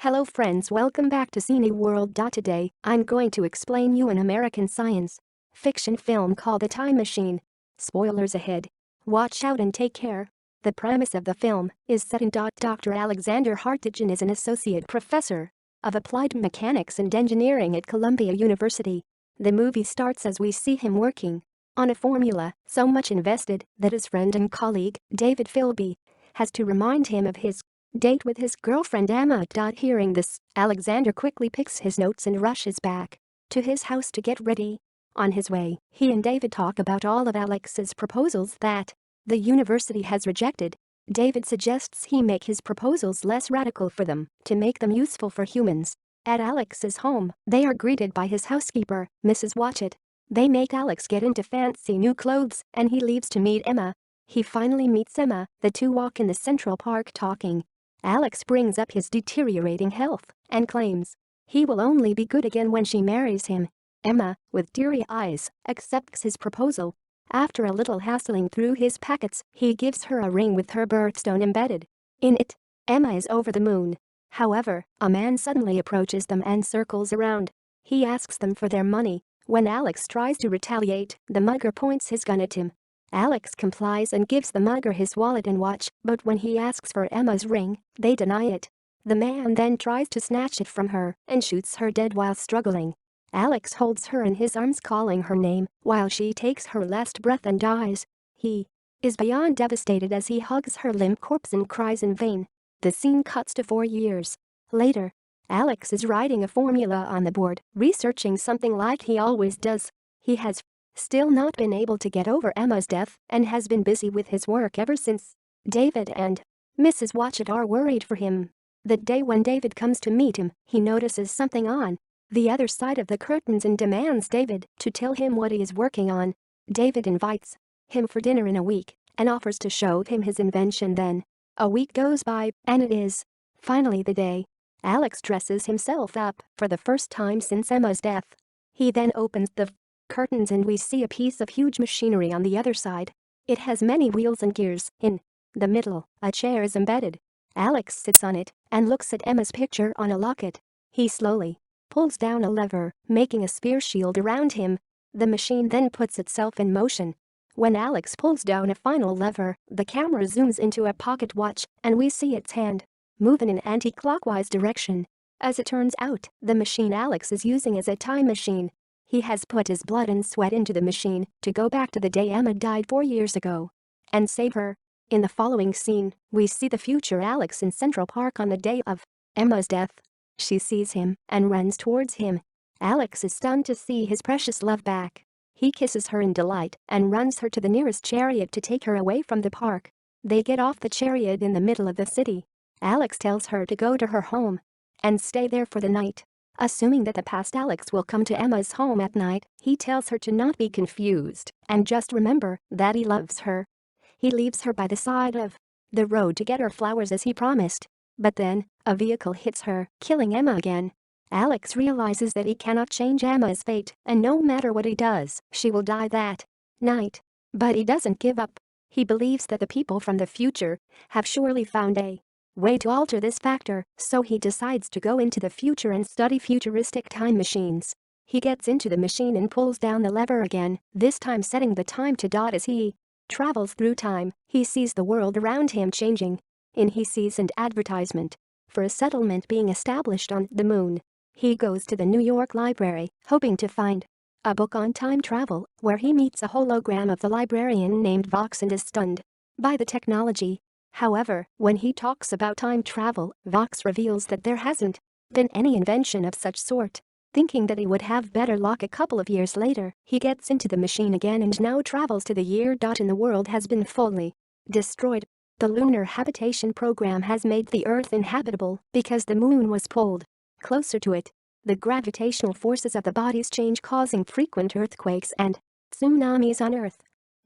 Hello friends, welcome back to Cini World. Today, I'm going to explain you an American science fiction film called The Time Machine. Spoilers ahead. Watch out and take care. The premise of the film is set in Dr. Alexander Hartdegen is an associate professor of applied mechanics and engineering at Columbia University. The movie starts as we see him working on a formula so much invested that his friend and colleague, David Philby, has to remind him of his date with his girlfriend Emma. Hearing this, Alexander quickly picks his notes and rushes back to his house to get ready. On his way, he and David talk about all of Alex's proposals that the university has rejected. David suggests he make his proposals less radical for them to make them useful for humans. At Alex's home, they are greeted by his housekeeper, Mrs. Watchett. They make Alex get into fancy new clothes and he leaves to meet Emma. He finally meets Emma. The two walk in the Central Park talking. Alex brings up his deteriorating health and claims he will only be good again when she marries him. Emma, with teary eyes, accepts his proposal. After a little hassling through his packets, he gives her a ring with her birthstone embedded in it. Emma is over the moon. However, a man suddenly approaches them and circles around. He asks them for their money. When Alex tries to retaliate, the mugger points his gun at him. Alex complies and gives the mugger his wallet and watch, but when he asks for Emma's ring, they deny it. The man then tries to snatch it from her and shoots her dead while struggling. Alex holds her in his arms calling her name while she takes her last breath and dies. He is beyond devastated as he hugs her limp corpse and cries in vain. The scene cuts to 4 years later. Alex is writing a formula on the board, researching something like he always does. He has still not been able to get over Emma's death and has been busy with his work ever since. David and Mrs. Watchett are worried for him. The day when David comes to meet him, he notices something on the other side of the curtains and demands David to tell him what he is working on. David invites him for dinner in a week and offers to show him his invention then. A week goes by and it is finally the day. Alex dresses himself up for the first time since Emma's death. He then opens the curtains and we see a piece of huge machinery on the other side. It has many wheels and gears. In the middle, a chair is embedded. Alex sits on it and looks at Emma's picture on a locket. He slowly pulls down a lever, making a spear shield around him. The machine then puts itself in motion. When Alex pulls down a final lever, the camera zooms into a pocket watch and we see its hand move in an anti-clockwise direction. As it turns out, the machine Alex is using is a time machine. He has put his blood and sweat into the machine to go back to the day Emma died 4 years ago and save her. In the following scene, we see the future Alex in Central Park on the day of Emma's death. She sees him and runs towards him. Alex is stunned to see his precious love back. He kisses her in delight and runs her to the nearest chariot to take her away from the park. They get off the chariot in the middle of the city. Alex tells her to go to her home and stay there for the night. Assuming that the past Alex will come to Emma's home at night, he tells her to not be confused and just remember that he loves her. He leaves her by the side of the road to get her flowers as he promised. But then, a vehicle hits her, killing Emma again. Alex realizes that he cannot change Emma's fate and no matter what he does, she will die that night. But he doesn't give up. He believes that the people from the future have surely found a way to alter this factor, so he decides to go into the future and study futuristic time machines. He gets into the machine and pulls down the lever again, this time setting the time to dot. As he travels through time, he sees the world around him changing. He sees an advertisement for a settlement being established on the moon. He goes to the New York Library, hoping to find a book on time travel, where he meets a hologram of the librarian named Vox and is stunned by the technology. However, when he talks about time travel, Vox reveals that there hasn't been any invention of such sort. Thinking that he would have better luck a couple of years later, he gets into the machine again and now travels to the year. And the world has been fully destroyed. The lunar habitation program has made the Earth inhabitable because the moon was pulled closer to it. The gravitational forces of the bodies change, causing frequent earthquakes and tsunamis on Earth.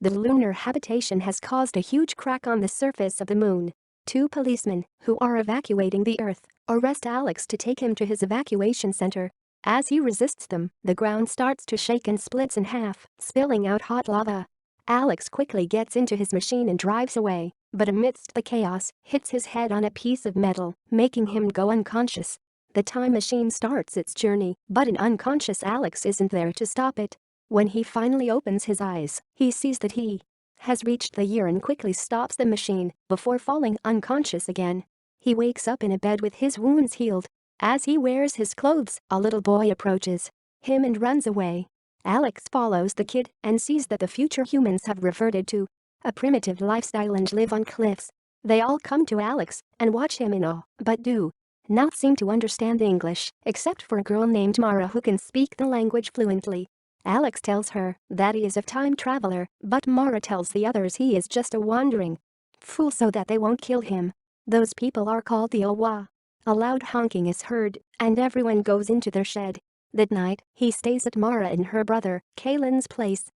The lunar habitation has caused a huge crack on the surface of the moon. 2 policemen, who are evacuating the Earth, arrest Alex to take him to his evacuation center. As he resists them, the ground starts to shake and splits in half, spilling out hot lava. Alex quickly gets into his machine and drives away, but amidst the chaos, hits his head on a piece of metal, making him go unconscious. The time machine starts its journey, but an unconscious Alex isn't there to stop it. When he finally opens his eyes, he sees that he has reached the year and quickly stops the machine before falling unconscious again. He wakes up in a bed with his wounds healed. As he wears his clothes, a little boy approaches him and runs away. Alex follows the kid and sees that the future humans have reverted to a primitive lifestyle and live on cliffs. They all come to Alex and watch him in awe, but do not seem to understand English, except for a girl named Mara who can speak the language fluently. Alex tells her that he is a time traveler, but Mara tells the others he is just a wandering fool so that they won't kill him. Those people are called the Awa. A loud honking is heard, and everyone goes into their shed. That night, he stays at Mara and her brother, Kaylin's place.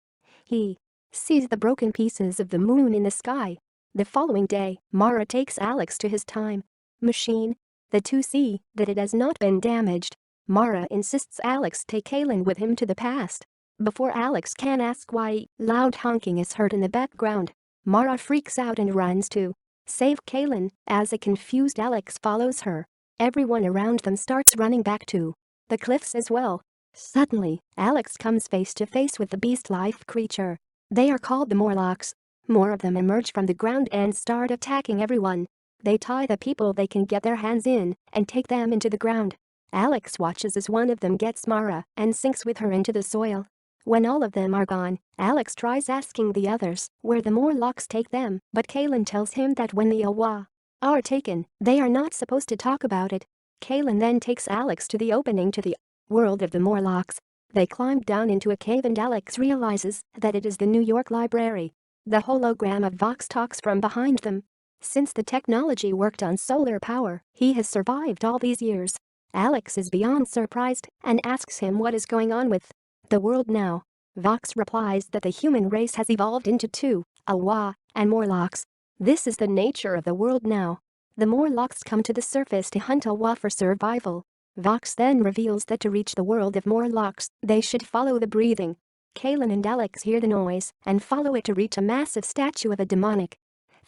He sees the broken pieces of the moon in the sky. The following day, Mara takes Alex to his time machine. The two see that it has not been damaged. Mara insists Alex take Kaylin with him to the past. Before Alex can ask why, loud honking is heard in the background. Mara freaks out and runs to save Kaylin. As a confused Alex follows her, everyone around them starts running back to the cliffs as well. Suddenly, Alex comes face to face with the beast-like creature. They are called the Morlocks. More of them emerge from the ground and start attacking everyone. They tie the people they can get their hands in and take them into the ground. Alex watches as one of them gets Mara and sinks with her into the soil. When all of them are gone, Alex tries asking the others where the Morlocks take them, but Kaylin tells him that when the Awa are taken, they are not supposed to talk about it. Kaylin then takes Alex to the opening to the world of the Morlocks. They climb down into a cave and Alex realizes that it is the New York Library. The hologram of Vox talks from behind them. Since the technology worked on solar power, he has survived all these years. Alex is beyond surprised and asks him what is going on with the world now. Vox replies that the human race has evolved into two, Awa and Morlocks. This is the nature of the world now. The Morlocks come to the surface to hunt Awa for survival. Vox then reveals that to reach the world of Morlocks, they should follow the breathing. Kaylin and Alex hear the noise and follow it to reach a massive statue of a demonic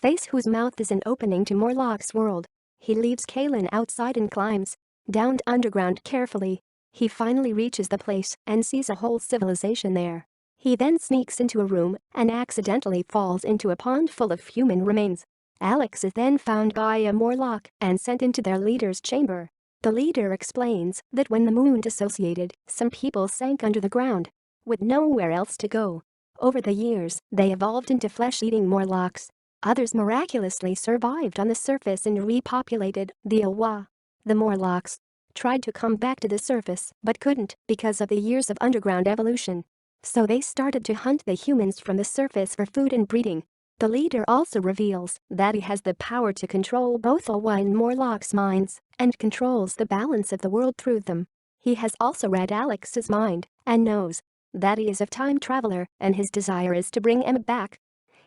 face whose mouth is an opening to Morlock's world. He leaves Kaylin outside and climbs down underground carefully. He finally reaches the place and sees a whole civilization there. He then sneaks into a room and accidentally falls into a pond full of human remains. Alex is then found by a Morlock and sent into their leader's chamber. The leader explains that when the moon dissociated, some people sank under the ground with nowhere else to go. Over the years, they evolved into flesh-eating Morlocks. Others miraculously survived on the surface and repopulated the Awa. The Morlocks tried to come back to the surface but couldn't because of the years of underground evolution. So they started to hunt the humans from the surface for food and breeding. The leader also reveals that he has the power to control both Awa and Morlock's minds and controls the balance of the world through them. He has also read Alex's mind and knows that he is a time traveler and his desire is to bring Emma back.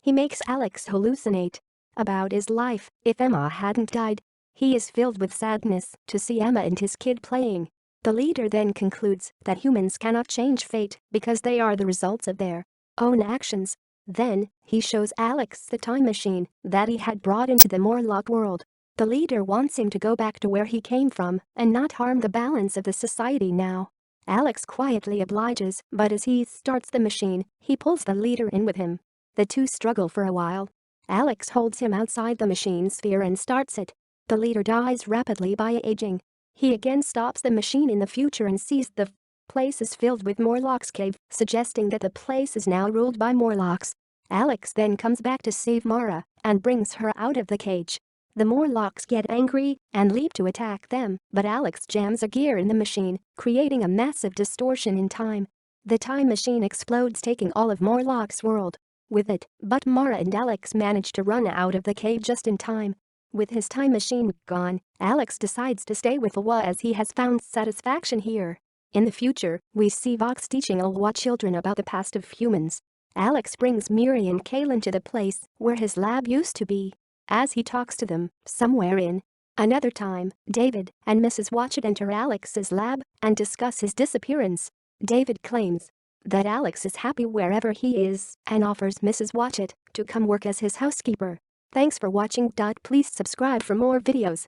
He makes Alex hallucinate about his life if Emma hadn't died. He is filled with sadness to see Emma and his kid playing. The leader then concludes that humans cannot change fate because they are the results of their own actions. Then, he shows Alex the time machine that he had brought into the Morlock world. The leader wants him to go back to where he came from and not harm the balance of the society now. Alex quietly obliges, but as he starts the machine, he pulls the leader in with him. The two struggle for a while. Alex holds him outside the machine sphere and starts it. The leader dies rapidly by aging. He again stops the machine in the future and sees the place is filled with Morlock's cave, suggesting that the place is now ruled by Morlocks. Alex then comes back to save Mara and brings her out of the cage. The Morlocks get angry and leap to attack them, but Alex jams a gear in the machine, creating a massive distortion in time. The time machine explodes, taking all of Morlock's world with it, but Mara and Alex manage to run out of the cave just in time. With his time machine gone, Alex decides to stay with Awa as he has found satisfaction here. In the future, we see Vox teaching Awa children about the past of humans. Alex brings Miri and Kaylin to the place where his lab used to be. As he talks to them, somewhere in another time, David and Mrs. Watchett enter Alex's lab and discuss his disappearance. David claims that Alex is happy wherever he is and offers Mrs. Watchett to come work as his housekeeper. Thanks for watching. Please subscribe for more videos.